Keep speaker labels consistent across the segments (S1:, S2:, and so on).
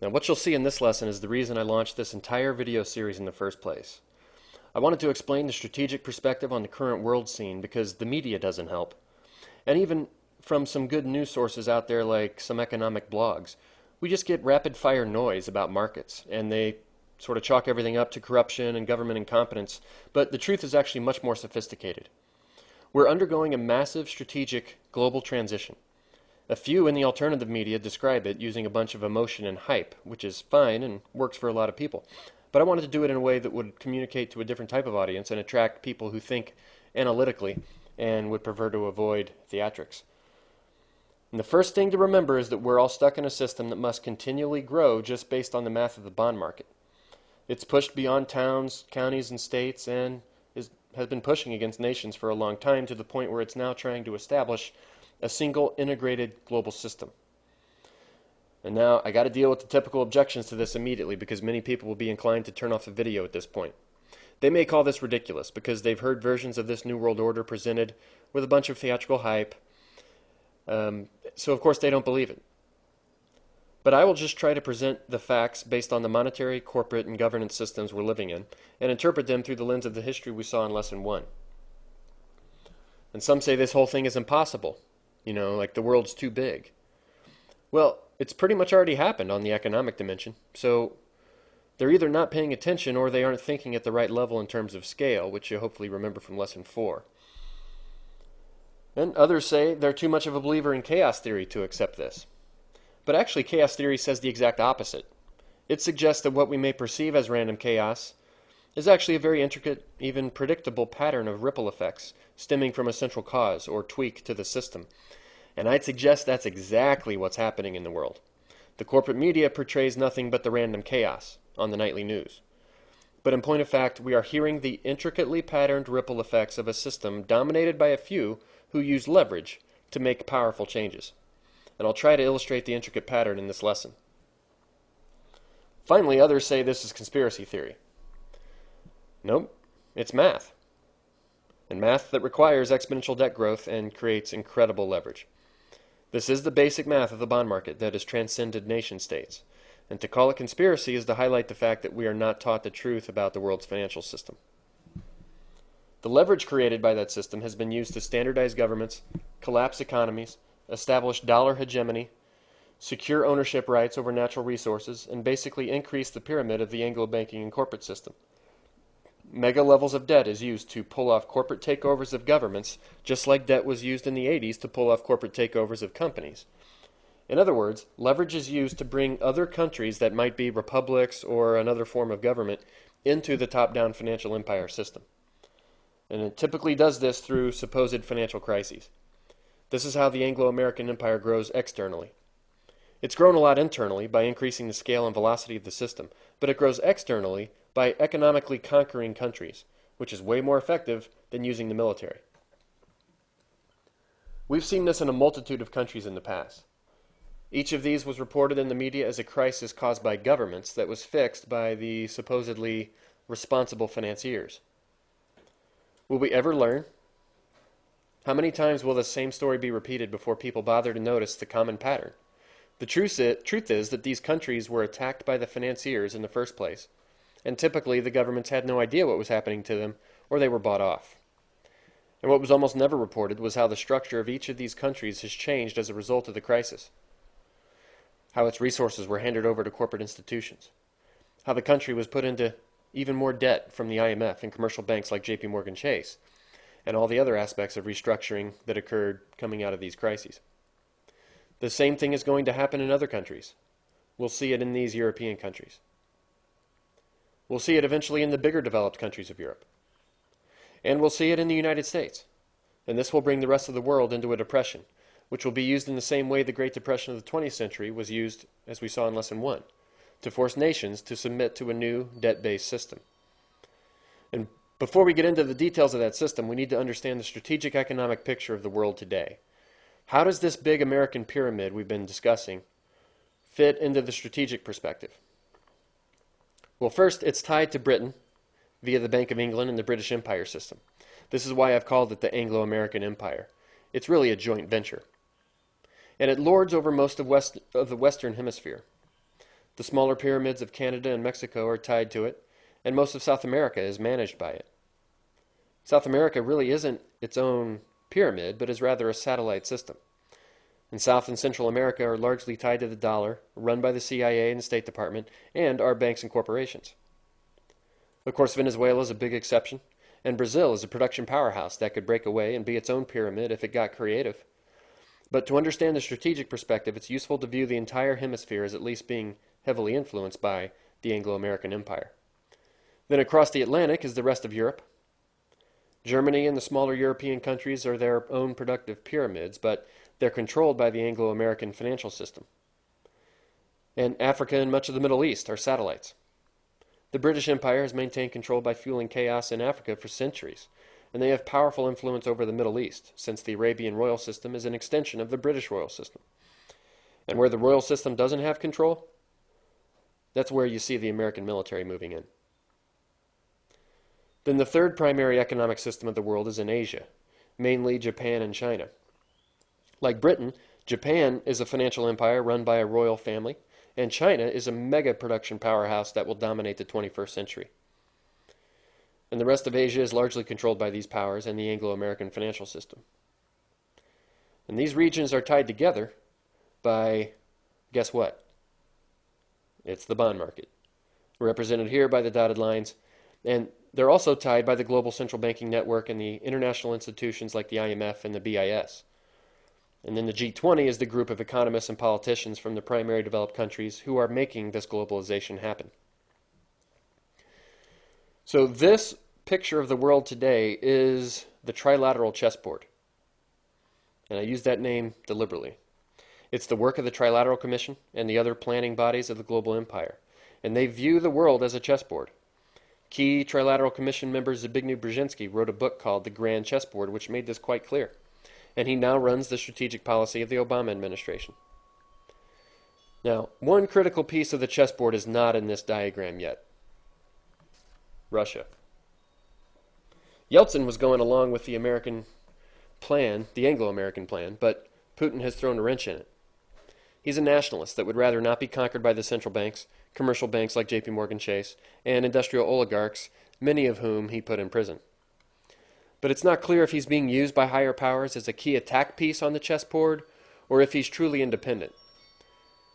S1: Now, what you'll see in this lesson is the reason I launched this entire video series in the first place. I wanted to explain the strategic perspective on the current world scene because the media doesn't help. And even from some good news sources out there like some economic blogs, we just get rapid fire noise about markets and they sort of chalk everything up to corruption and government incompetence, but the truth is actually much more sophisticated. We're undergoing a massive strategic global transition. A few in the alternative media describe it using a bunch of emotion and hype, which is fine and works for a lot of people. But I wanted to do it in a way that would communicate to a different type of audience and attract people who think analytically and would prefer to avoid theatrics. And the first thing to remember is that we're all stuck in a system that must continually grow just based on the math of the bond market. It's pushed beyond towns, counties, and states and has been pushing against nations for a long time to the point where it's now trying to establish a single integrated global system. And now I got to deal with the typical objections to this immediately because many people will be inclined to turn off the video at this point. They may call this ridiculous because they've heard versions of this New World Order presented with a bunch of theatrical hype, so of course they don't believe it. But I will just try to present the facts based on the monetary, corporate, and governance systems we're living in and interpret them through the lens of the history we saw in Lesson 1. And some say this whole thing is impossible. Like the world's too big. Well, it's pretty much already happened on the economic dimension, so they're either not paying attention or they aren't thinking at the right level in terms of scale, which you hopefully remember from Lesson 4. And others say they're too much of a believer in chaos theory to accept this. But actually, chaos theory says the exact opposite. It suggests that what we may perceive as random chaos is actually a very intricate, even predictable pattern of ripple effects stemming from a central cause or tweak to the system. And I'd suggest that's exactly what's happening in the world. The corporate media portrays nothing but the random chaos on the nightly news. But in point of fact, we are hearing the intricately patterned ripple effects of a system dominated by a few who use leverage to make powerful changes. And I'll try to illustrate the intricate pattern in this lesson. Finally, others say this is conspiracy theory. Nope, it's math. And math that requires exponential debt growth and creates incredible leverage. This is the basic math of the bond market that has transcended nation states. And to call it conspiracy is to highlight the fact that we are not taught the truth about the world's financial system. The leverage created by that system has been used to standardize governments, collapse economies, establish dollar hegemony, secure ownership rights over natural resources, and basically increase the pyramid of the Anglo banking and corporate system. Mega levels of debt is used to pull off corporate takeovers of governments, just like debt was used in the 80s to pull off corporate takeovers of companies. In other words, leverage is used to bring other countries that might be republics or another form of government into the top-down financial empire system. And it typically does this through supposed financial crises. This is how the Anglo-American empire grows externally. It's grown a lot internally by increasing the scale and velocity of the system, but it grows externally by economically conquering countries, which is way more effective than using the military. We've seen this in a multitude of countries in the past. Each of these was reported in the media as a crisis caused by governments that was fixed by the supposedly responsible financiers. Will we ever learn? How many times will the same story be repeated before people bother to notice the common pattern? The truth is that these countries were attacked by the financiers in the first place, and typically the governments had no idea what was happening to them, or they were bought off. And what was almost never reported was how the structure of each of these countries has changed as a result of the crisis. How its resources were handed over to corporate institutions. How the country was put into even more debt from the IMF and commercial banks like JP Morgan Chase, and all the other aspects of restructuring that occurred coming out of these crises. The same thing is going to happen in other countries. We'll see it in these European countries. We'll see it eventually in the bigger developed countries of Europe. And we'll see it in the United States. And this will bring the rest of the world into a depression, which will be used in the same way the Great Depression of the 20th century was used, as we saw in Lesson 1, to force nations to submit to a new debt-based system. And before we get into the details of that system, we need to understand the strategic economic picture of the world today. How does this big American pyramid we've been discussing fit into the strategic perspective? Well, first, it's tied to Britain via the Bank of England and the British Empire system. This is why I've called it the Anglo-American Empire. It's really a joint venture. And it lords over most of the Western Hemisphere. The smaller pyramids of Canada and Mexico are tied to it, and most of South America is managed by it. South America really isn't its own pyramid, but is rather a satellite system. And South and Central America are largely tied to the dollar, run by the CIA and the State Department, and our banks and corporations. Of course, Venezuela is a big exception, and Brazil is a production powerhouse that could break away and be its own pyramid if it got creative. But to understand the strategic perspective, it's useful to view the entire hemisphere as at least being heavily influenced by the Anglo-American Empire. Then across the Atlantic is the rest of Europe. Germany and the smaller European countries are their own productive pyramids, but they're controlled by the Anglo-American financial system. And Africa and much of the Middle East are satellites. The British Empire has maintained control by fueling chaos in Africa for centuries, and they have powerful influence over the Middle East, since the Arabian royal system is an extension of the British royal system. And where the royal system doesn't have control, that's where you see the American military moving in. Then the third primary economic system of the world is in Asia, mainly Japan and China. Like Britain, Japan is a financial empire run by a royal family, and China is a mega production powerhouse that will dominate the 21st century. And the rest of Asia is largely controlled by these powers and the Anglo-American financial system. And these regions are tied together by, guess what? It's the bond market, represented here by the dotted lines, and they're also tied by the global central banking network and the international institutions like the IMF and the BIS. And then the G20 is the group of economists and politicians from the primary developed countries who are making this globalization happen. So this picture of the world today is the trilateral chessboard. And I use that name deliberately. It's the work of the Trilateral Commission and the other planning bodies of the global empire. And they view the world as a chessboard. Key Trilateral Commission member Zbigniew Brzezinski wrote a book called The Grand Chessboard, which made this quite clear. And he now runs the strategic policy of the Obama administration. Now, one critical piece of the chessboard is not in this diagram yet. Russia. Yeltsin was going along with the American plan, the Anglo-American plan, but Putin has thrown a wrench in it. He's a nationalist that would rather not be conquered by the central banks, commercial banks like JP Morgan Chase, and industrial oligarchs, many of whom he put in prison. But it's not clear if he's being used by higher powers as a key attack piece on the chessboard, or if he's truly independent.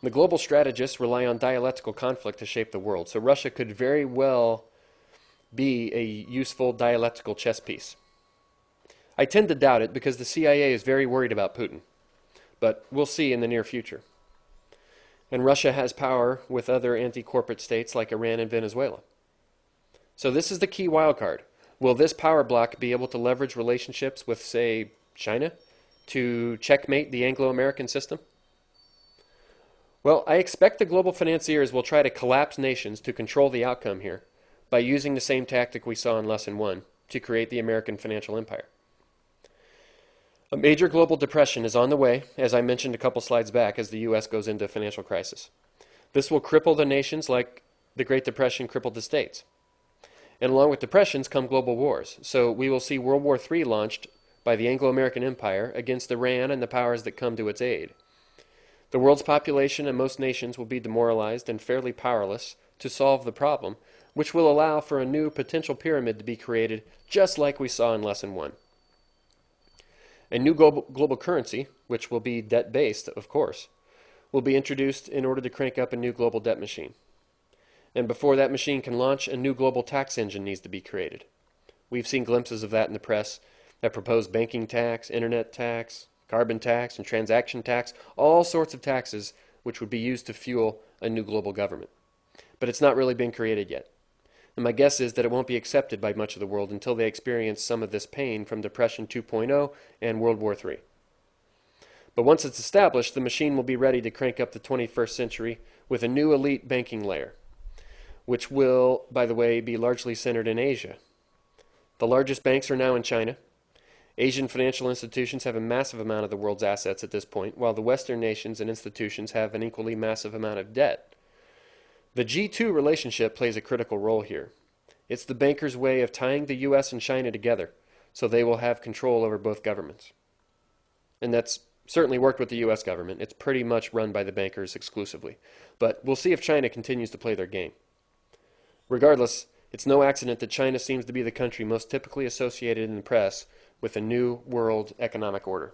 S1: The global strategists rely on dialectical conflict to shape the world, so Russia could very well be a useful dialectical chess piece. I tend to doubt it because the CIA is very worried about Putin, but we'll see in the near future. And Russia has power with other anti-corporate states like Iran and Venezuela. So this is the key wild card. Will this power bloc be able to leverage relationships with, say, China to checkmate the Anglo-American system? Well, I expect the global financiers will try to collapse nations to control the outcome here by using the same tactic we saw in Lesson 1 to create the American financial empire. A major global depression is on the way, as I mentioned a couple slides back, as the U.S. goes into a financial crisis. This will cripple the nations like the Great Depression crippled the states. And along with depressions come global wars. So we will see World War III launched by the Anglo-American Empire against Iran and the powers that come to its aid. The world's population and most nations will be demoralized and fairly powerless to solve the problem, which will allow for a new potential pyramid to be created, just like we saw in Lesson 1. A new global currency, which will be debt-based, of course, will be introduced in order to crank up a new global debt machine. And before that machine can launch, a new global tax engine needs to be created. We've seen glimpses of that in the press, that proposed banking tax, internet tax, carbon tax, and transaction tax, all sorts of taxes which would be used to fuel a new global government. But it's not really been created yet. And my guess is that it won't be accepted by much of the world until they experience some of this pain from Depression 2.0 and World War III. But once it's established, the machine will be ready to crank up the 21st century with a new elite banking layer, which will, by the way, be largely centered in Asia. The largest banks are now in China. Asian financial institutions have a massive amount of the world's assets at this point, while the Western nations and institutions have an equally massive amount of debt. The G2 relationship plays a critical role here. It's the bankers' way of tying the U.S. and China together, so they will have control over both governments. And that's certainly worked with the U.S. government. It's pretty much run by the bankers exclusively. But we'll see if China continues to play their game. Regardless, it's no accident that China seems to be the country most typically associated in the press with a new world economic order.